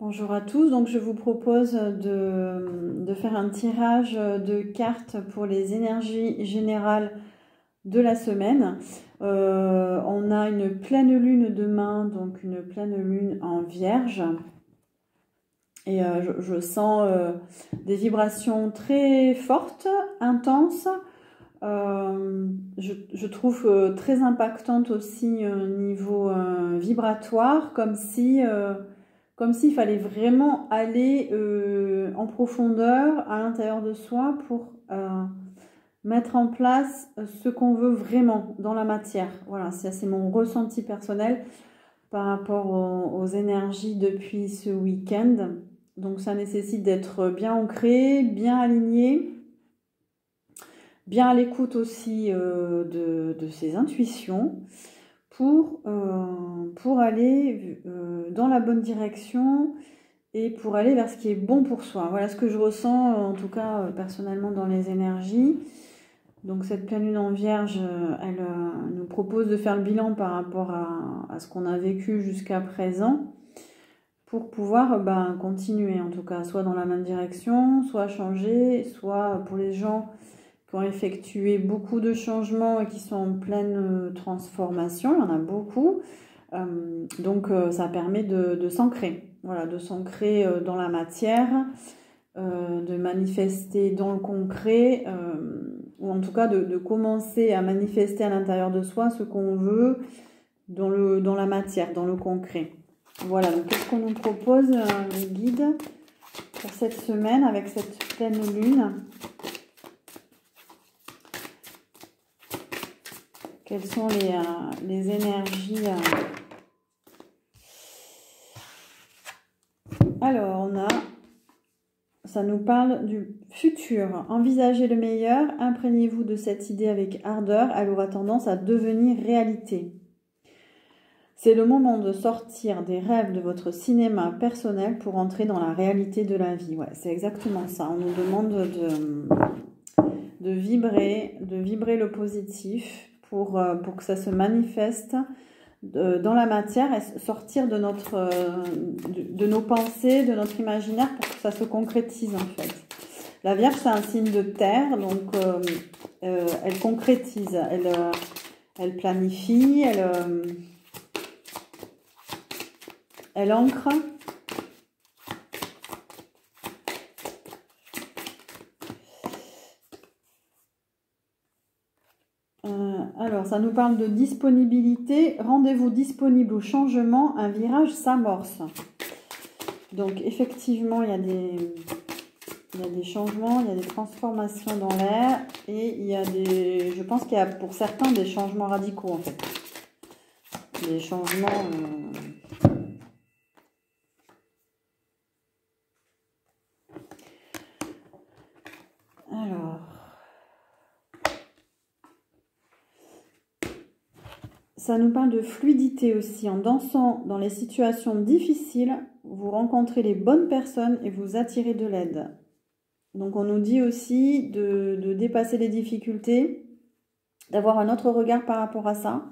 Bonjour à tous, donc je vous propose de faire un tirage de cartes pour les énergies générales de la semaine. On a une pleine lune demain, donc une pleine lune en Vierge. Et je sens des vibrations très fortes, intenses. Je trouve très impactante aussi au niveau vibratoire, comme s'il fallait vraiment aller en profondeur à l'intérieur de soi pour mettre en place ce qu'on veut vraiment dans la matière. Voilà, c'est mon ressenti personnel par rapport aux énergies depuis ce week-end. Donc ça nécessite d'être bien ancré, bien aligné, bien à l'écoute aussi de ses intuitions pour aller dans la bonne direction et pour aller vers ce qui est bon pour soi. Voilà ce que je ressens, en tout cas personnellement dans les énergies. Donc cette pleine lune en Vierge, elle nous propose de faire le bilan par rapport à ce qu'on a vécu jusqu'à présent pour pouvoir continuer, en tout cas, soit dans la même direction, soit changer, soit pour les gens qui ont effectué beaucoup de changements et qui sont en pleine transformation, il y en a beaucoup. Donc ça permet de s'ancrer, voilà, de s'ancrer dans la matière, de manifester dans le concret, ou en tout cas de commencer à manifester à l'intérieur de soi ce qu'on veut dans la matière, dans le concret. Voilà, donc qu'est-ce qu'on nous propose, les guides, pour cette semaine avec cette pleine lune? Quelles sont les énergies Alors, ça nous parle du futur. Envisagez le meilleur, imprégnez-vous de cette idée avec ardeur, elle aura tendance à devenir réalité. C'est le moment de sortir des rêves de votre cinéma personnel pour entrer dans la réalité de la vie. Ouais, c'est exactement ça. On nous demande de vibrer le positif pour que ça se manifeste dans la matière et sortir de nos pensées, de notre imaginaire pour que ça se concrétise en fait. La Vierge, c'est un signe de terre, donc elle concrétise, elle planifie, elle ancre. Alors, ça nous parle de disponibilité. Rendez-vous disponible au changement, un virage s'amorce. Donc, effectivement, il y a des changements, il y a des transformations dans l'air et je pense qu'il y a pour certains des changements radicaux en fait. Des changements... Alors... Ça nous parle de fluidité aussi. En dansant dans les situations difficiles, vous rencontrez les bonnes personnes et vous attirez de l'aide. Donc on nous dit aussi de dépasser les difficultés, d'avoir un autre regard par rapport à ça,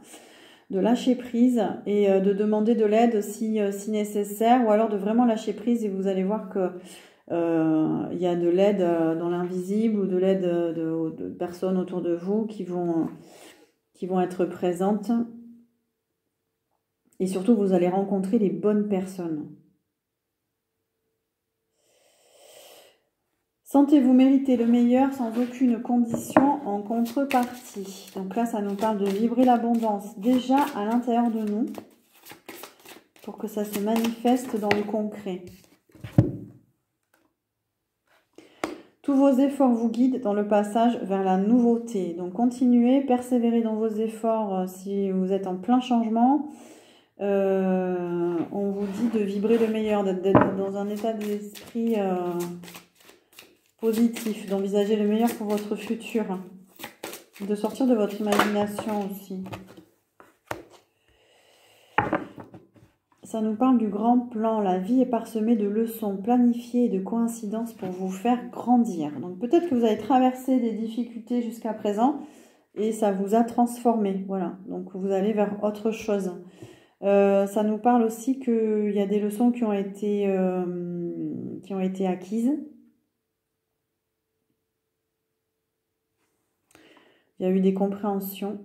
de lâcher prise et de demander de l'aide si nécessaire, ou alors de vraiment lâcher prise et vous allez voir que y a de l'aide dans l'invisible ou de l'aide de personnes autour de vous qui vont être présentes. Et surtout, vous allez rencontrer les bonnes personnes. Sentez-vous mériter le meilleur sans aucune condition en contrepartie. Donc là, ça nous parle de vibrer l'abondance déjà à l'intérieur de nous pour que ça se manifeste dans le concret. Tous vos efforts vous guident dans le passage vers la nouveauté. Donc continuez, persévérez dans vos efforts si vous êtes en plein changement. On vous dit de vibrer le meilleur, d'être dans un état d'esprit positif, d'envisager le meilleur pour votre futur, de sortir de votre imagination aussi. Ça nous parle du grand plan. La vie est parsemée de leçons planifiées et de coïncidences pour vous faire grandir. Donc peut-être que vous avez traversé des difficultés jusqu'à présent et ça vous a transformé. Voilà, donc vous allez vers autre chose. Ça nous parle aussi qu'il y a des leçons qui ont été acquises. Il y a eu des compréhensions.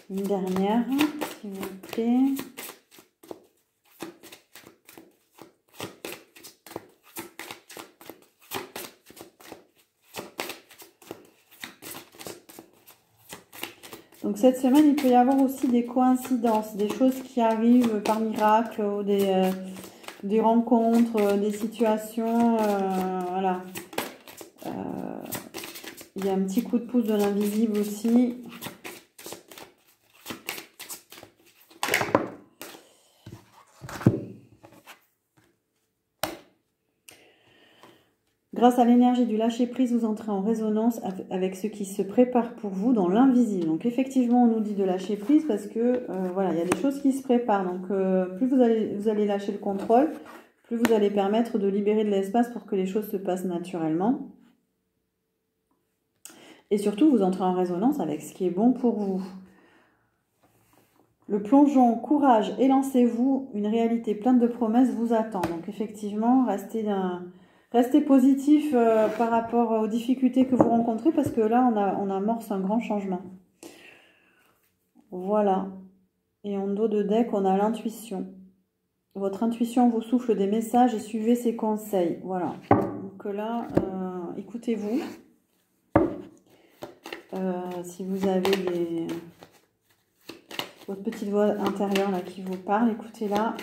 Une dernière, s'il vous plaît. Donc cette semaine, il peut y avoir aussi des coïncidences, des choses qui arrivent par miracle, ou des rencontres, des situations, voilà. Il y a un petit coup de pouce de l'invisible aussi. Grâce à l'énergie du lâcher-prise, vous entrez en résonance avec ce qui se prépare pour vous dans l'invisible. Donc effectivement, on nous dit de lâcher prise parce que voilà, il y a des choses qui se préparent. Donc plus vous allez lâcher le contrôle, plus vous allez permettre de libérer de l'espace pour que les choses se passent naturellement. Et surtout, vous entrez en résonance avec ce qui est bon pour vous. Le plongeon, courage et lancez-vous, une réalité pleine de promesses vous attend. Donc effectivement, restez positif par rapport aux difficultés que vous rencontrez parce que là, on amorce un grand changement. Voilà. Et en dos de deck, on a l'intuition. Votre intuition vous souffle des messages et suivez ses conseils. Voilà. Donc là, écoutez-vous. Si vous avez votre petite voix intérieure là qui vous parle, écoutez-la.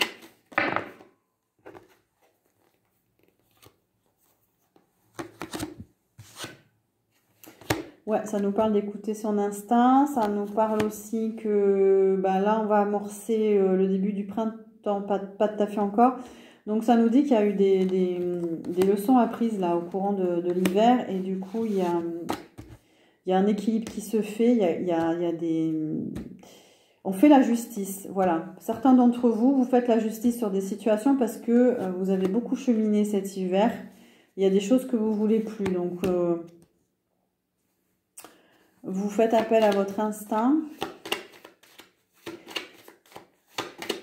Ouais, ça nous parle d'écouter son instinct. Ça nous parle aussi que là, on va amorcer le début du printemps, pas tout à fait encore. Donc, ça nous dit qu'il y a eu des leçons apprises là au courant de l'hiver. Et du coup, il y a un équilibre qui se fait. Il y a des... On fait la justice, voilà. Certains d'entre vous, vous faites la justice sur des situations parce que vous avez beaucoup cheminé cet hiver. Il y a des choses que vous voulez plus. Donc... vous faites appel à votre instinct.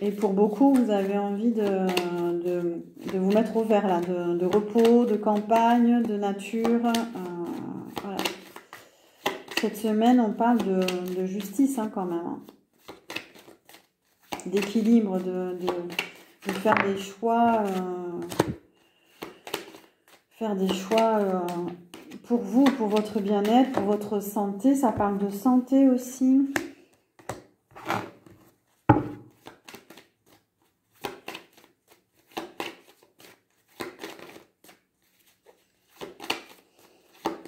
Et pour beaucoup, vous avez envie de vous mettre au vert, là, de repos, de campagne, de nature. Voilà. Cette semaine, on parle de justice quand même. Hein. D'équilibre, de faire des choix. Faire des choix... pour vous, pour votre bien-être, pour votre santé. Ça parle de santé aussi.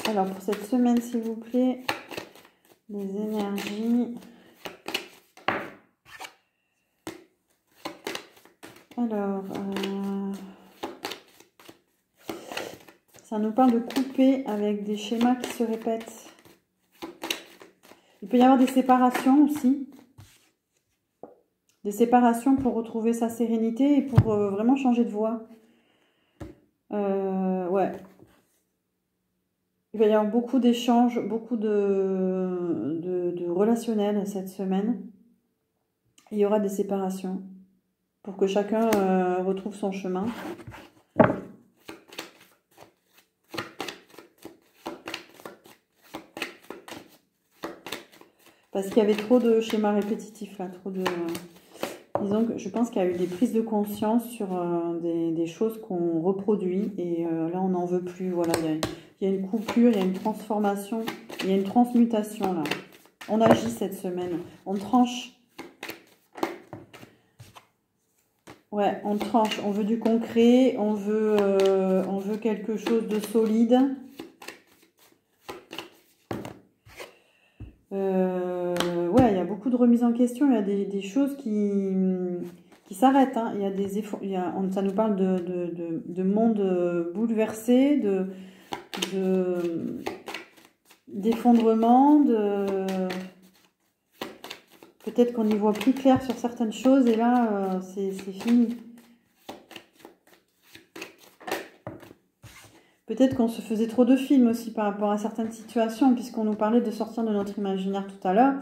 Alors, pour cette semaine, s'il vous plaît, les énergies. Alors, ça nous parle de couper avec des schémas qui se répètent. Il peut y avoir des séparations aussi. Des séparations pour retrouver sa sérénité et pour vraiment changer de voie. Ouais. Il va y avoir beaucoup d'échanges, beaucoup de relationnels cette semaine. Il y aura des séparations pour que chacun retrouve son chemin. Parce qu'il y avait trop de schémas répétitifs, là, trop de... disons que je pense qu'il y a eu des prises de conscience sur des choses qu'on reproduit et là, on n'en veut plus. Voilà, il y a une coupure, il y a une transformation, il y a une transmutation, là. On agit cette semaine, on tranche. Ouais, on tranche, on veut du concret, on veut quelque chose de solide. Ouais, il y a beaucoup de remises en question, il y a des choses qui s'arrêtent. Hein. Il y a des efforts, ça nous parle de monde bouleversé, d'effondrement, peut-être qu'on y voit plus clair sur certaines choses et là, c'est fini. Peut-être qu'on se faisait trop de films aussi par rapport à certaines situations, puisqu'on nous parlait de sortir de notre imaginaire tout à l'heure.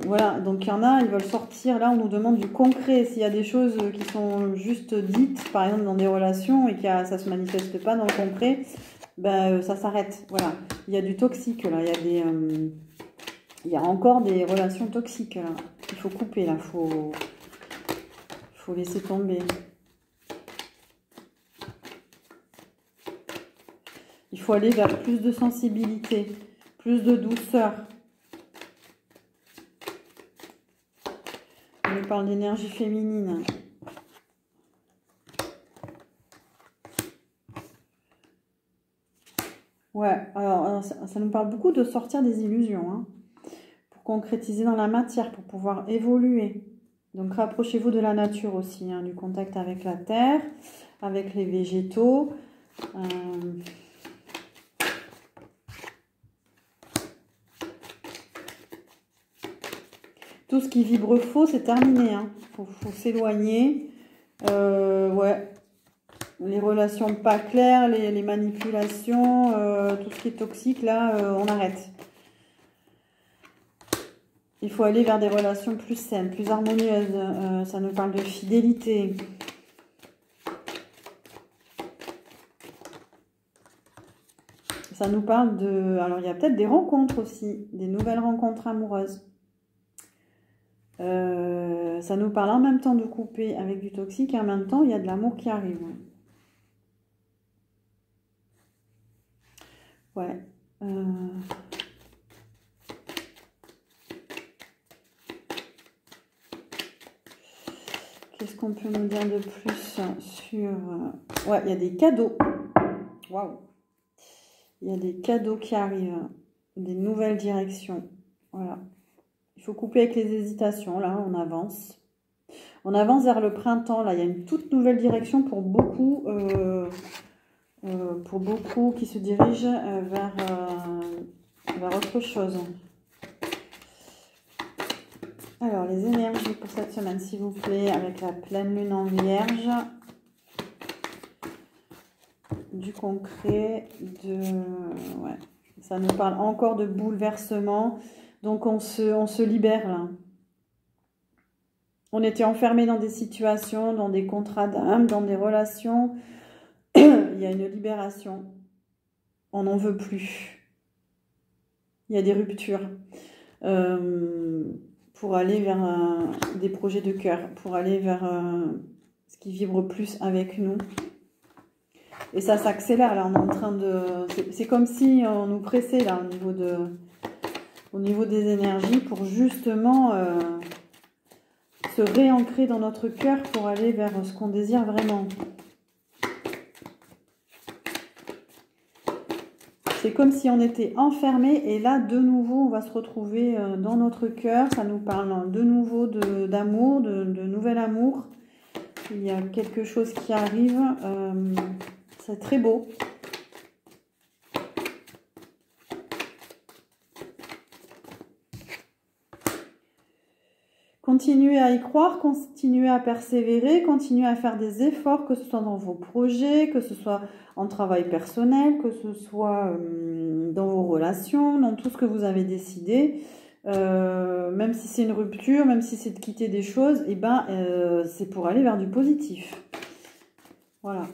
Voilà, donc il y en a, ils veulent sortir. Là, on nous demande du concret. S'il y a des choses qui sont juste dites, par exemple dans des relations, et que ça se manifeste pas dans le concret, ben, ça s'arrête. Voilà, il y a du toxique là, il y a encore des relations toxiques là. Il faut couper là, faut laisser tomber. Il faut aller vers plus de sensibilité, plus de douceur. On nous parle d'énergie féminine. Ouais, alors ça nous parle beaucoup de sortir des illusions, hein, pour concrétiser dans la matière, pour pouvoir évoluer. Donc rapprochez-vous de la nature aussi, hein, du contact avec la terre, avec les végétaux. Tout ce qui vibre faux, c'est terminé. Hein. Faut s'éloigner. Ouais. Les relations pas claires, les manipulations, tout ce qui est toxique, là, on arrête. Il faut aller vers des relations plus saines, plus harmonieuses. Ça nous parle de fidélité. Ça nous parle de... Alors, il y a peut-être des rencontres aussi, des nouvelles rencontres amoureuses. Ça nous parle en même temps de couper avec du toxique et en même temps, il y a de l'amour qui arrive. Ouais. Qu'est-ce qu'on peut nous dire de plus sur... Ouais, il y a des cadeaux. Waouh. Il y a des cadeaux qui arrivent. Des nouvelles directions. Voilà. Il faut couper avec les hésitations. Là, on avance. On avance vers le printemps. Là, il y a une toute nouvelle direction pour beaucoup qui se dirigent vers autre chose. Alors, les énergies pour cette semaine, s'il vous plaît, avec la pleine lune en vierge. Du concret, ouais. Ça nous parle encore de bouleversement. Donc, on se libère, là. On était enfermés dans des situations, dans des contrats d'âme, dans des relations. Il y a une libération. On n'en veut plus. Il y a des ruptures. Pour aller vers des projets de cœur, pour aller vers ce qui vibre plus avec nous. Et ça s'accélère, là, on est en train de... C'est comme si on nous pressait, là, au niveau des énergies, pour justement se réancrer dans notre cœur, pour aller vers ce qu'on désire vraiment. C'est comme si on était enfermé, et là, de nouveau, on va se retrouver dans notre cœur. Ça nous parle de nouveau d'amour, de nouvel amour. Il y a quelque chose qui arrive. C'est très beau. Continuez à y croire, continuez à persévérer, continuez à faire des efforts, que ce soit dans vos projets, que ce soit en travail personnel, que ce soit dans vos relations, dans tout ce que vous avez décidé. Même si c'est une rupture, même si c'est de quitter des choses, eh ben, c'est pour aller vers du positif. Voilà.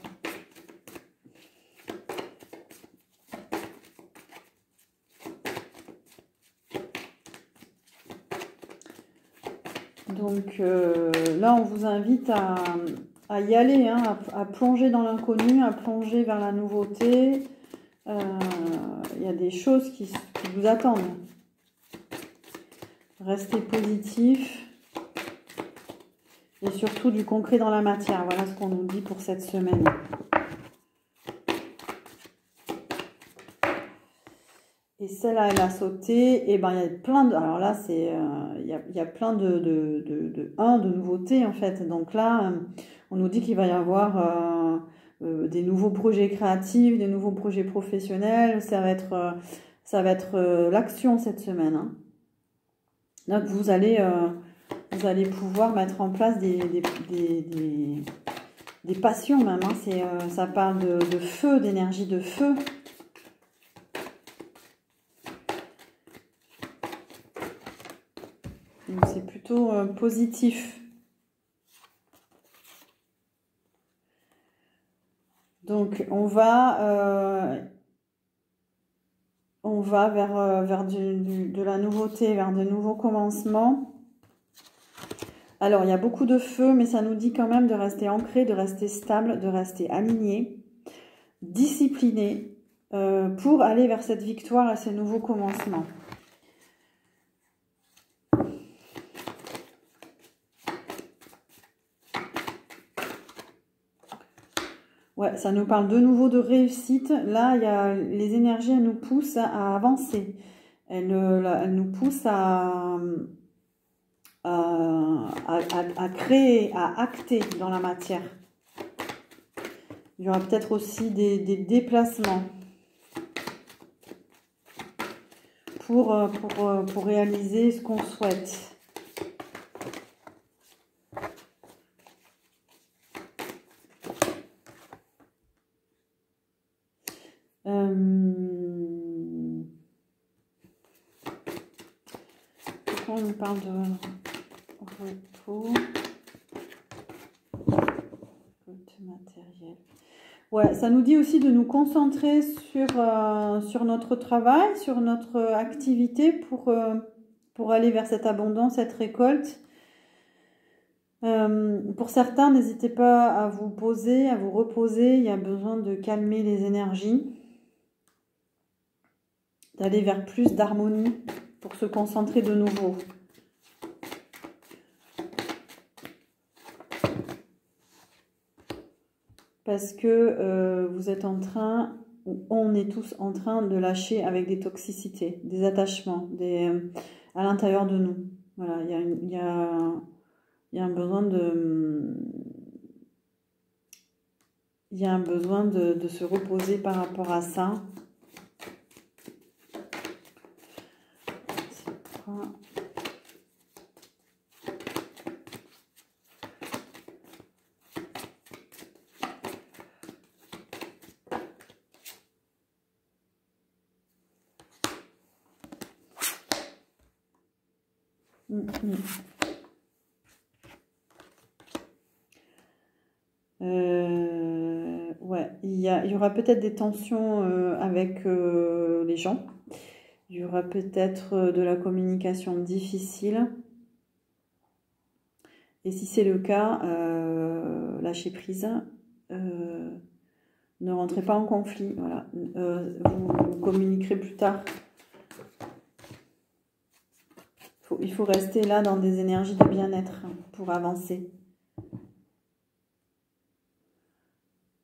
Donc là, on vous invite à y aller, hein, à plonger dans l'inconnu, à plonger vers la nouveauté. Il y a des choses qui vous attendent. Restez positif. Et surtout du concret dans la matière. Voilà ce qu'on nous dit pour cette semaine. Et celle-là, elle a sauté. Et ben, il y a plein de... Alors là, c'est il y a plein de nouveautés, en fait. Donc là, on nous dit qu'il va y avoir des nouveaux projets créatifs, des nouveaux projets professionnels. Ça va être l'action cette semaine. Hein. Donc, vous allez pouvoir mettre en place des passions même. Hein. Ça parle de feu, d'énergie de feu. Donc c'est plutôt positif. Donc on va vers de la nouveauté, vers de nouveaux commencements. Alors, il y a beaucoup de feu, mais ça nous dit quand même de rester ancré, de rester stable, de rester aligné, discipliné, pour aller vers cette victoire et ces nouveaux commencements. Ouais, ça nous parle de nouveau de réussite. Là, il y a les énergies, elles nous poussent à avancer. Elles nous poussent à créer, à acter dans la matière. Il y aura peut-être aussi des déplacements pour réaliser ce qu'on souhaite. Pourquoi on nous parle de repos, matériel. Ouais, ça nous dit aussi de nous concentrer sur notre travail, sur notre activité pour aller vers cette abondance, cette récolte. Pour certains, n'hésitez pas à vous poser, à vous reposer. Il y a besoin de calmer les énergies, d'aller vers plus d'harmonie pour se concentrer de nouveau. Parce que vous êtes en train, ou on est tous en train de lâcher avec des toxicités, des attachements à l'intérieur de nous. Voilà, il y a un besoin de se reposer par rapport à ça. Ouais, il y aura peut-être des tensions avec les gens. Il y aura peut-être de la communication difficile. Et si c'est le cas, lâchez prise. Ne rentrez pas en conflit. Voilà. Vous communiquerez plus tard. Il faut rester là dans des énergies de bien-être pour avancer.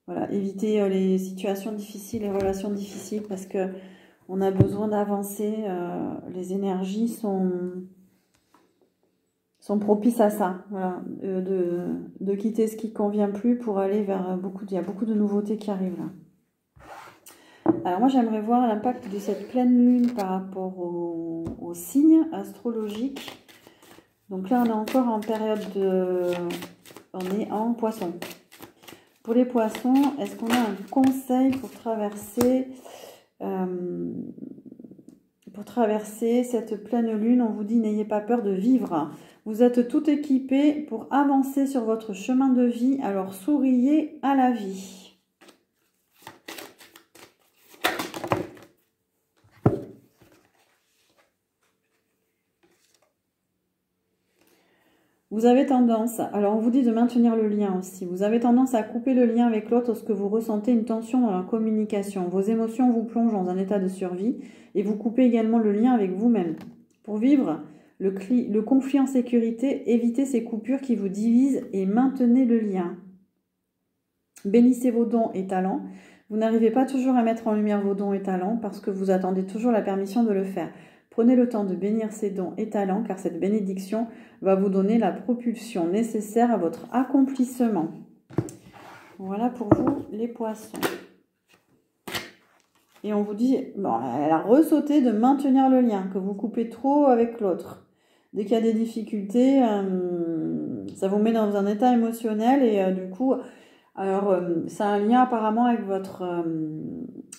Voilà, éviter les situations difficiles, les relations difficiles, parce que on a besoin d'avancer. Les énergies sont propices à ça. Voilà, de quitter ce qui ne convient plus pour aller vers il y a beaucoup de nouveautés qui arrivent là. Alors moi, j'aimerais voir l'impact de cette pleine lune par rapport aux signes astrologiques. Donc là, on est encore en période on est en poisson. Pour les poissons, est-ce qu'on a un conseil pour traverser cette pleine lune? On vous dit, n'ayez pas peur de vivre. Vous êtes tout équipé pour avancer sur votre chemin de vie, alors souriez à la vie. Vous avez tendance, alors on vous dit de maintenir le lien aussi, vous avez tendance à couper le lien avec l'autre lorsque vous ressentez une tension dans la communication. Vos émotions vous plongent dans un état de survie et vous coupez également le lien avec vous-même. Pour vivre le conflit en sécurité, évitez ces coupures qui vous divisent et maintenez le lien. Bénissez vos dons et talents. Vous n'arrivez pas toujours à mettre en lumière vos dons et talents parce que vous attendez toujours la permission de le faire. Prenez le temps de bénir ces dons et talents car cette bénédiction va vous donner la propulsion nécessaire à votre accomplissement. Voilà pour vous les poissons. Et on vous dit, bon, elle a ressauté de maintenir le lien, que vous coupez trop avec l'autre. Dès qu'il y a des difficultés, ça vous met dans un état émotionnel et du coup, Alors, ça a un lien apparemment avec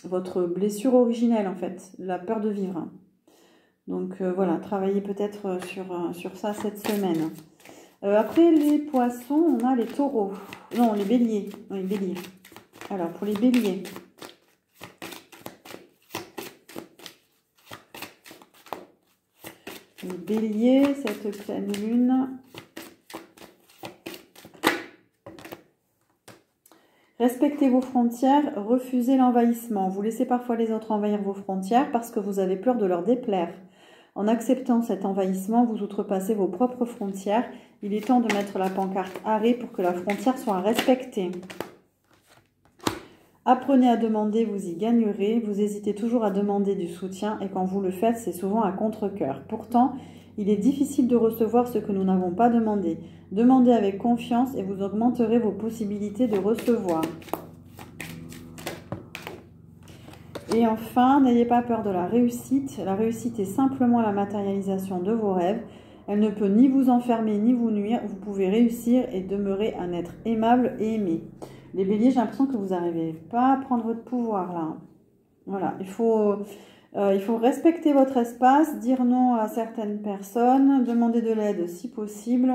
votre blessure originelle, en fait, la peur de vivre. Donc, voilà, travaillez peut-être sur ça cette semaine. Après les poissons, on a les taureaux. Non, les béliers. Non, les béliers. Alors, pour les béliers. Les béliers, cette pleine lune. Respectez vos frontières, refusez l'envahissement. Vous laissez parfois les autres envahir vos frontières parce que vous avez peur de leur déplaire. En acceptant cet envahissement, vous outrepassez vos propres frontières. Il est temps de mettre la pancarte arrêt pour que la frontière soit respectée. Apprenez à demander, vous y gagnerez. Vous hésitez toujours à demander du soutien et quand vous le faites, c'est souvent à contre-cœur. Pourtant, il est difficile de recevoir ce que nous n'avons pas demandé. Demandez avec confiance et vous augmenterez vos possibilités de recevoir. Et enfin, n'ayez pas peur de la réussite. La réussite est simplement la matérialisation de vos rêves. Elle ne peut ni vous enfermer ni vous nuire. Vous pouvez réussir et demeurer un être aimable et aimé. Les béliers, j'ai l'impression que vous n'arrivez pas à prendre votre pouvoir là. Voilà, il faut respecter votre espace, dire non à certaines personnes, demander de l'aide si possible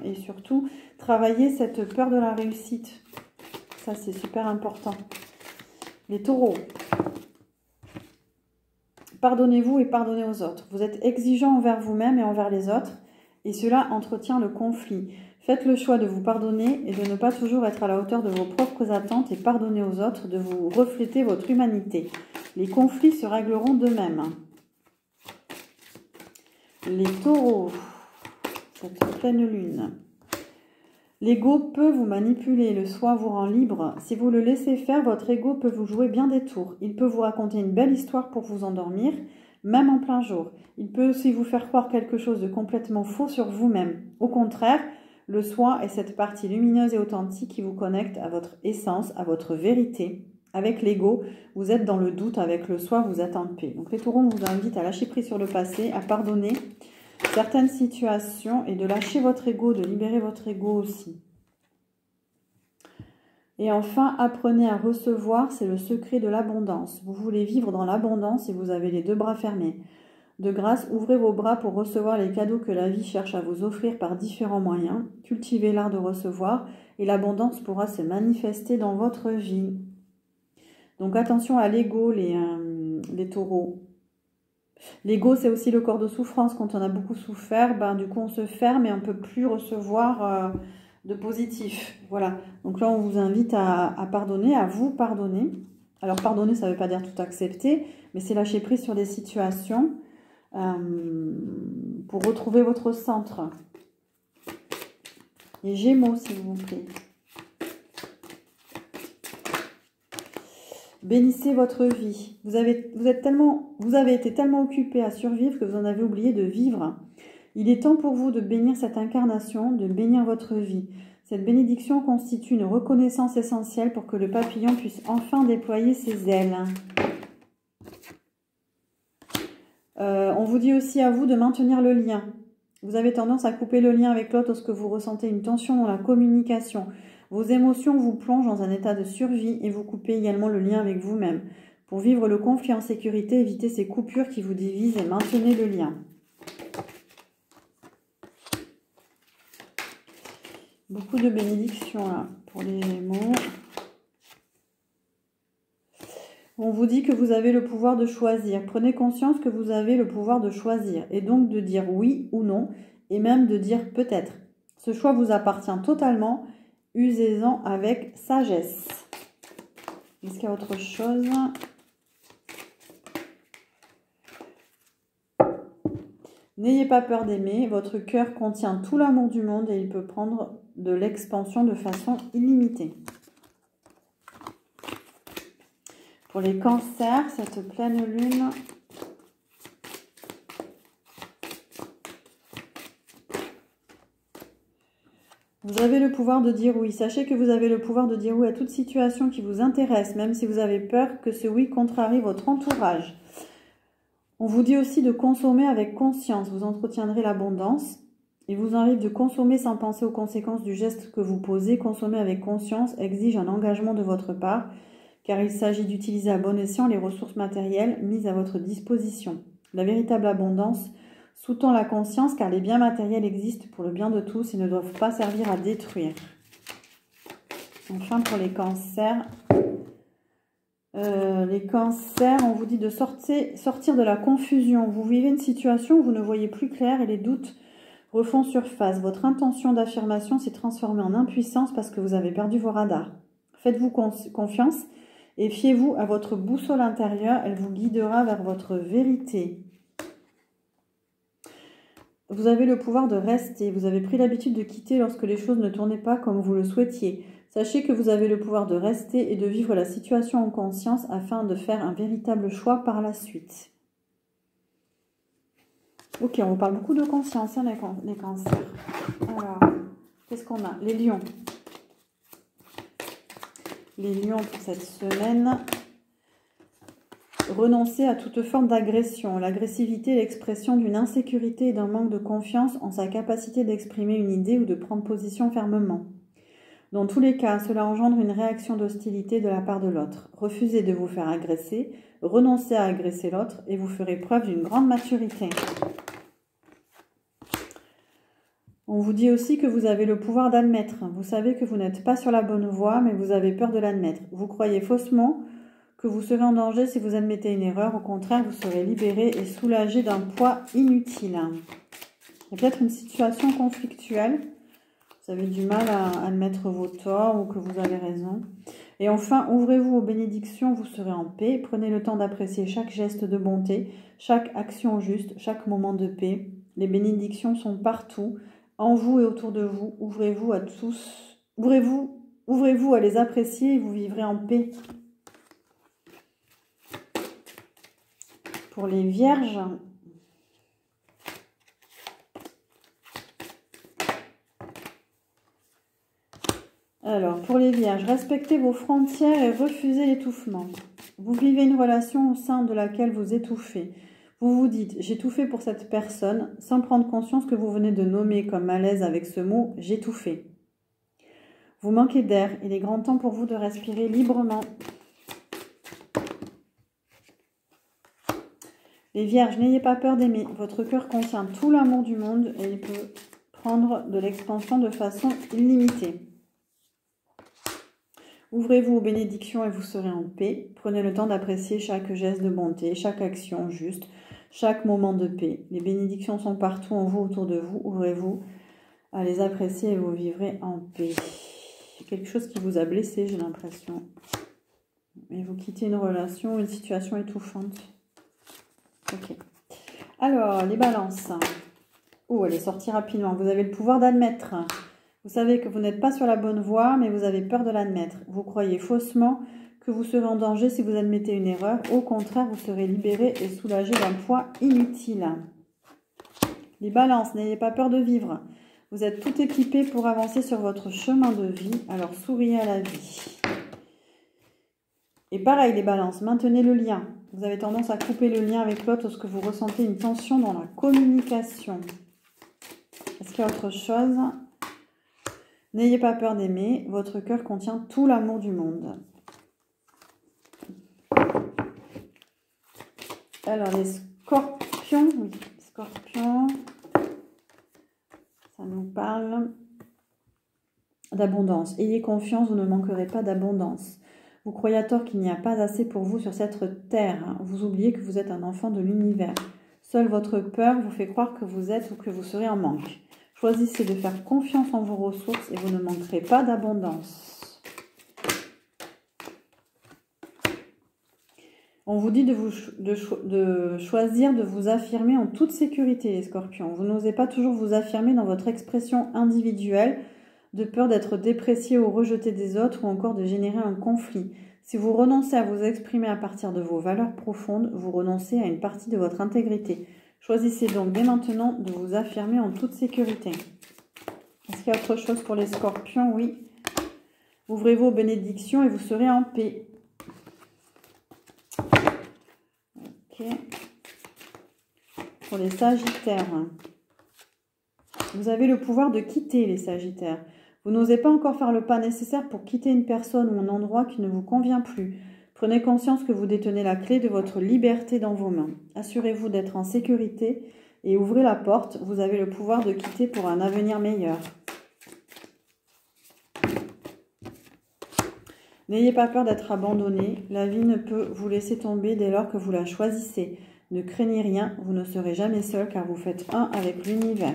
et surtout travailler cette peur de la réussite. Ça, c'est super important. Les taureaux. Pardonnez-vous et pardonnez aux autres. Vous êtes exigeant envers vous-même et envers les autres et cela entretient le conflit. Faites le choix de vous pardonner et de ne pas toujours être à la hauteur de vos propres attentes et pardonner aux autres, de vous refléter votre humanité. Les conflits se régleront d'eux-mêmes. Les taureaux, cette pleine lune. L'ego peut vous manipuler, le soi vous rend libre. Si vous le laissez faire, votre ego peut vous jouer bien des tours. Il peut vous raconter une belle histoire pour vous endormir, même en plein jour. Il peut aussi vous faire croire quelque chose de complètement faux sur vous-même. Au contraire, le soi est cette partie lumineuse et authentique qui vous connecte à votre essence, à votre vérité. Avec l'ego, vous êtes dans le doute. Avec le soi, vous êtes en paix. Donc les taureaux, on vous invite à lâcher prise sur le passé, à pardonner certaines situations et de lâcher votre ego, de libérer votre ego aussi. Et enfin, apprenez à recevoir, c'est le secret de l'abondance. Vous voulez vivre dans l'abondance et vous avez les deux bras fermés. De grâce, ouvrez vos bras pour recevoir les cadeaux que la vie cherche à vous offrir par différents moyens. Cultivez l'art de recevoir et l'abondance pourra se manifester dans votre vie. Donc attention à l'ego, les taureaux. L'ego, c'est aussi le corps de souffrance. Quand on a beaucoup souffert, ben, du coup, on se ferme et on ne peut plus recevoir de positif. Voilà. Donc là, on vous invite à pardonner, à vous pardonner. Alors, pardonner, ça ne veut pas dire tout accepter, mais c'est lâcher prise sur des situations pour retrouver votre centre. Les Gémeaux, s'il vous plaît. Bénissez votre vie. Vous avez été tellement occupé à survivre que vous en avez oublié de vivre. Il est temps pour vous de bénir cette incarnation, de bénir votre vie. Cette bénédiction constitue une reconnaissance essentielle pour que le papillon puisse enfin déployer ses ailes. On vous dit aussi à vous de maintenir le lien. Vous avez tendance à couper le lien avec l'autre lorsque vous ressentez une tension dans la communication. Vos émotions vous plongent dans un état de survie et vous coupez également le lien avec vous-même. Pour vivre le conflit en sécurité, évitez ces coupures qui vous divisent et maintenez le lien. Beaucoup de bénédictions là pour les Gémeaux. On vous dit que vous avez le pouvoir de choisir. Prenez conscience que vous avez le pouvoir de choisir et donc de dire oui ou non et même de dire peut-être. Ce choix vous appartient totalement. Usez-en avec sagesse. Est-ce qu'il y a autre chose? N'ayez pas peur d'aimer. Votre cœur contient tout l'amour du monde et il peut prendre de l'expansion de façon illimitée. Pour les cancers, cette pleine lune, vous avez le pouvoir de dire oui. Sachez que vous avez le pouvoir de dire oui à toute situation qui vous intéresse, même si vous avez peur que ce oui contrarie votre entourage. On vous dit aussi de consommer avec conscience. Vous entretiendrez l'abondance. Il vous arrive de consommer sans penser aux conséquences du geste que vous posez. Consommer avec conscience exige un engagement de votre part, car il s'agit d'utiliser à bon escient les ressources matérielles mises à votre disposition. La véritable abondance sous-tend la conscience, car les biens matériels existent pour le bien de tous et ne doivent pas servir à détruire. Enfin, pour les cancers, on vous dit de sortir de la confusion. Vous vivez une situation où vous ne voyez plus clair et les doutes refont surface. Votre intention d'affirmation s'est transformée en impuissance parce que vous avez perdu vos radars. Faites-vous confiance et fiez-vous à votre boussole intérieure. Elle vous guidera vers votre vérité. Vous avez le pouvoir de rester. Vous avez pris l'habitude de quitter lorsque les choses ne tournaient pas comme vous le souhaitiez. Sachez que vous avez le pouvoir de rester et de vivre la situation en conscience afin de faire un véritable choix par la suite. Ok, on vous parle beaucoup de conscience, hein, les cancers. Alors, qu'est-ce qu'on a? Les lions. Les lions pour cette semaine. Renoncer à toute forme d'agression. L'agressivité est l'expression d'une insécurité et d'un manque de confiance en sa capacité d'exprimer une idée ou de prendre position fermement. Dans tous les cas, cela engendre une réaction d'hostilité de la part de l'autre. Refusez de vous faire agresser, renoncez à agresser l'autre et vous ferez preuve d'une grande maturité. On vous dit aussi que vous avez le pouvoir d'admettre. Vous savez que vous n'êtes pas sur la bonne voie, mais vous avez peur de l'admettre. Vous croyez faussement que vous serez en danger si vous admettez une erreur. Au contraire, vous serez libéré et soulagé d'un poids inutile. Il y a peut-être une situation conflictuelle. Vous avez du mal à admettre vos torts ou que vous avez raison. Et enfin, ouvrez-vous aux bénédictions, vous serez en paix. Prenez le temps d'apprécier chaque geste de bonté, chaque action juste, chaque moment de paix. Les bénédictions sont partout, en vous et autour de vous. Ouvrez-vous à tous. Ouvrez-vous à les apprécier et vous vivrez en paix. Pour les vierges, alors, pour les vierges, respectez vos frontières et refusez l'étouffement. Vous vivez une relation au sein de laquelle vous étouffez. Vous vous dites « j'ai tout fait pour cette personne » sans prendre conscience que vous venez de nommer comme malaise avec ce mot « j'ai tout fait ». Vous manquez d'air. Il est grand temps pour vous de respirer librement. Les vierges, n'ayez pas peur d'aimer. Votre cœur contient tout l'amour du monde et il peut prendre de l'expansion de façon illimitée. Ouvrez-vous aux bénédictions et vous serez en paix. Prenez le temps d'apprécier chaque geste de bonté, chaque action juste, chaque moment de paix. Les bénédictions sont partout en vous, autour de vous. Ouvrez-vous à les apprécier et vous vivrez en paix. Quelque chose qui vous a blessé, j'ai l'impression. Et vous quittez une relation, une situation étouffante. Ok. Alors, les balances. Oh, elle est sortie rapidement. Vous avez le pouvoir d'admettre. Vous savez que vous n'êtes pas sur la bonne voie, mais vous avez peur de l'admettre. Vous croyez faussement que vous serez en danger si vous admettez une erreur. Au contraire, vous serez libéré et soulagé d'un poids inutile. Les balances, n'ayez pas peur de vivre. Vous êtes tout équipé pour avancer sur votre chemin de vie, alors souriez à la vie. Et pareil, les balances, maintenez le lien. Vous avez tendance à couper le lien avec l'autre lorsque vous ressentez une tension dans la communication. Est-ce qu'il y a autre chose ? N'ayez pas peur d'aimer, votre cœur contient tout l'amour du monde. Alors, les scorpions, oui, scorpions, ça nous parle d'abondance. Ayez confiance, vous ne manquerez pas d'abondance. Vous croyez à tort qu'il n'y a pas assez pour vous sur cette terre. Vous oubliez que vous êtes un enfant de l'univers. Seule votre peur vous fait croire que vous êtes ou que vous serez en manque. Choisissez de faire confiance en vos ressources et vous ne manquerez pas d'abondance. On vous dit de choisir de vous affirmer en toute sécurité, les scorpions. Vous n'osez pas toujours vous affirmer dans votre expression individuelle, de peur d'être déprécié ou rejeté des autres ou encore de générer un conflit. Si vous renoncez à vous exprimer à partir de vos valeurs profondes, vous renoncez à une partie de votre intégrité. Choisissez donc dès maintenant de vous affirmer en toute sécurité. Est-ce qu'il y a autre chose pour les scorpions? Oui. Ouvrez-vous aux bénédictions et vous serez en paix. Ok. Pour les sagittaires. Vous avez le pouvoir de quitter les Sagittaires. Vous n'osez pas encore faire le pas nécessaire pour quitter une personne ou un endroit qui ne vous convient plus. Prenez conscience que vous détenez la clé de votre liberté dans vos mains. Assurez-vous d'être en sécurité et ouvrez la porte. Vous avez le pouvoir de quitter pour un avenir meilleur. N'ayez pas peur d'être abandonné. La vie ne peut vous laisser tomber dès lors que vous la choisissez. Ne craignez rien, vous ne serez jamais seul car vous faites un avec l'univers.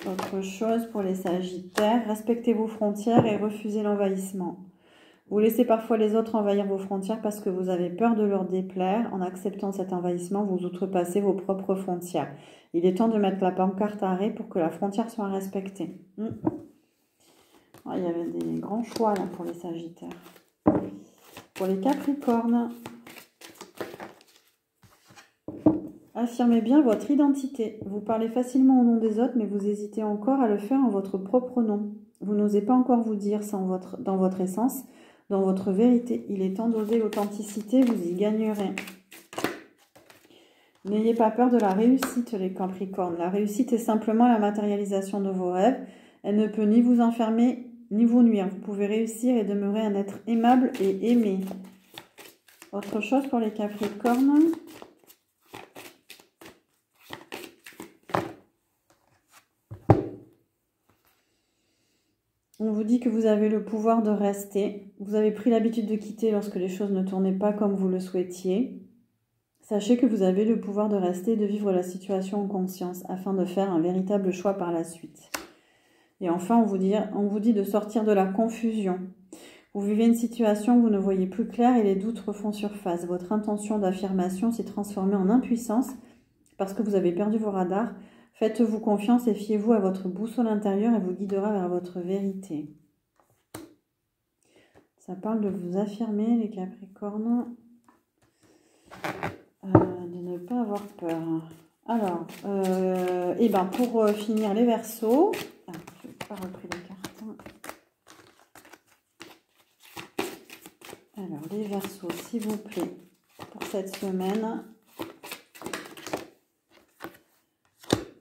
Autre chose pour les Sagittaires, respectez vos frontières et refusez l'envahissement. Vous laissez parfois les autres envahir vos frontières parce que vous avez peur de leur déplaire. En acceptant cet envahissement, vous outrepassez vos propres frontières. Il est temps de mettre la pancarte à arrêt pour que la frontière soit respectée. Ah, il y avait des grands choix là pour les Sagittaires. Pour les Capricornes, affirmez bien votre identité. Vous parlez facilement au nom des autres, mais vous hésitez encore à le faire en votre propre nom. Vous n'osez pas encore vous dire dans votre essence, dans votre vérité. Il est temps d'oser l'authenticité, vous y gagnerez. N'ayez pas peur de la réussite, les Capricornes. La réussite est simplement la matérialisation de vos rêves. Elle ne peut ni vous enfermer, ni vous nuire. Vous pouvez réussir et demeurer un être aimable et aimé. Autre chose pour les Capricornes. On vous dit que vous avez le pouvoir de rester. Vous avez pris l'habitude de quitter lorsque les choses ne tournaient pas comme vous le souhaitiez. Sachez que vous avez le pouvoir de rester et de vivre la situation en conscience afin de faire un véritable choix par la suite. Et enfin, on vous dit de sortir de la confusion. Vous vivez une situation où vous ne voyez plus clair et les doutes refont surface. Votre intention d'affirmation s'est transformée en impuissance parce que vous avez perdu vos radars. Faites-vous confiance et fiez-vous à votre boussole intérieure et vous guidera vers votre vérité. Ça parle de vous affirmer, les Capricornes, de ne pas avoir peur. Alors, pour finir les Verseaux, je n'ai pas repris la carte. Alors, les Verseaux, s'il vous plaît, pour cette semaine.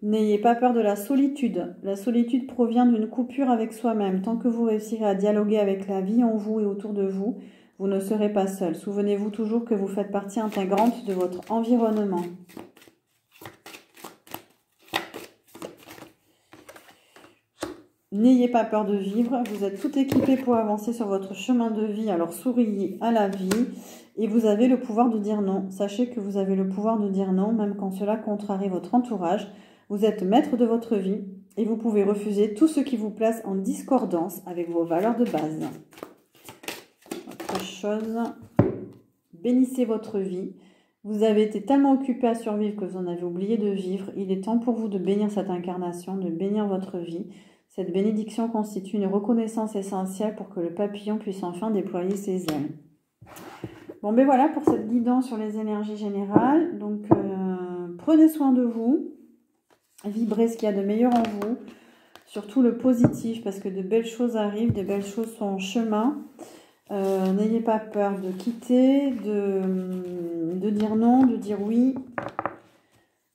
N'ayez pas peur de la solitude. La solitude provient d'une coupure avec soi-même. Tant que vous réussirez à dialoguer avec la vie en vous et autour de vous, vous ne serez pas seul. Souvenez-vous toujours que vous faites partie intégrante de votre environnement. N'ayez pas peur de vivre. Vous êtes tout équipé pour avancer sur votre chemin de vie. Alors souriez à la vie et vous avez le pouvoir de dire non. Sachez que vous avez le pouvoir de dire non, même quand cela contrarie votre entourage. Vous êtes maître de votre vie et vous pouvez refuser tout ce qui vous place en discordance avec vos valeurs de base. Autre chose, bénissez votre vie. Vous avez été tellement occupé à survivre que vous en avez oublié de vivre. Il est temps pour vous de bénir cette incarnation, de bénir votre vie. Cette bénédiction constitue une reconnaissance essentielle pour que le papillon puisse enfin déployer ses ailes. Bon, ben voilà pour cette guidance sur les énergies générales. Donc, prenez soin de vous. Vibrez ce qu'il y a de meilleur en vous, surtout le positif, parce que de belles choses arrivent, de belles choses sont en chemin. N'ayez pas peur de quitter, de dire non, de dire oui,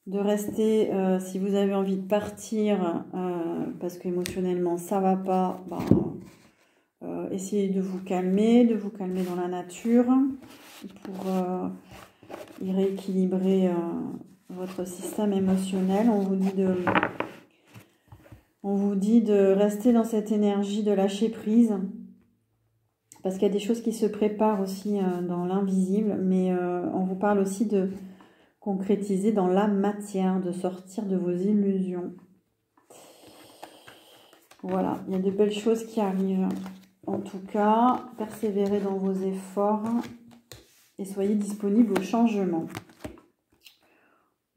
de rester si vous avez envie de partir, parce qu'émotionnellement ça va pas, essayez de vous calmer dans la nature pour y rééquilibrer votre système émotionnel. On vous dit de rester dans cette énergie de lâcher prise parce qu'il y a des choses qui se préparent aussi dans l'invisible, mais on vous parle aussi de concrétiser dans la matière, de sortir de vos illusions. Voilà, il y a de belles choses qui arrivent. En tout cas, persévérez dans vos efforts et soyez disponibles au changement.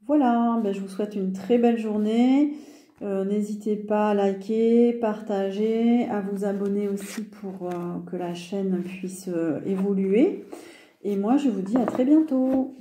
Voilà, je vous souhaite une très belle journée. N'hésitez pas à liker, partager, à vous abonner aussi pour que la chaîne puisse évoluer. Et moi, je vous dis à très bientôt.